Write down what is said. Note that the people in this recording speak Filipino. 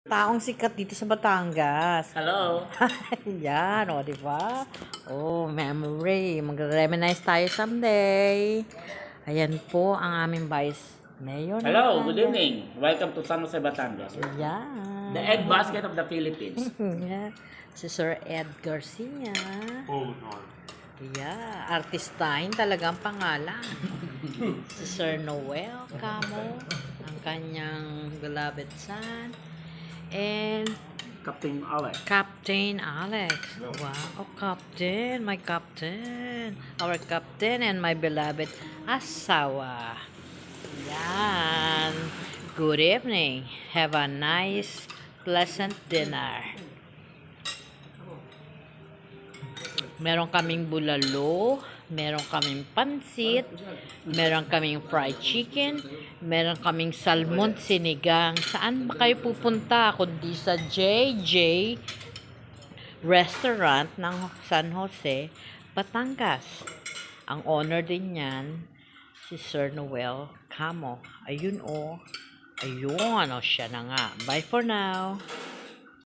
Taong sikat dito sa Batangas. Hello. Yan, o, di ba? Oh, memory. Mag-reminisce tayo someday. Ayan po ang aming vice mayor ng Hello, good Batangas. evening. Welcome to San Jose, Batangas. Yan. The egg basket of the Philippines. Yeah. Si Sir Ed Garcia. Oh, no. Yeah, artistain talaga ang pangalan. Si Sir Noel Camo, ang kanyang beloved son. And Captain Alex. Captain Alex. Wow. Oh, Captain. My Captain. Our Captain and my beloved asawa. Yan. Good evening. Have a nice, pleasant dinner. Meron kaming bulalo, meron kaming pansit, meron kaming fried chicken, meron kaming salmon sinigang. Saan ba kayo pupunta kundi sa JJ Restaurant ng San Jose, Batangas. Ang owner din yan, si Sir Noel Camo. Ayun o. Ayun o, siya na nga. Bye for now.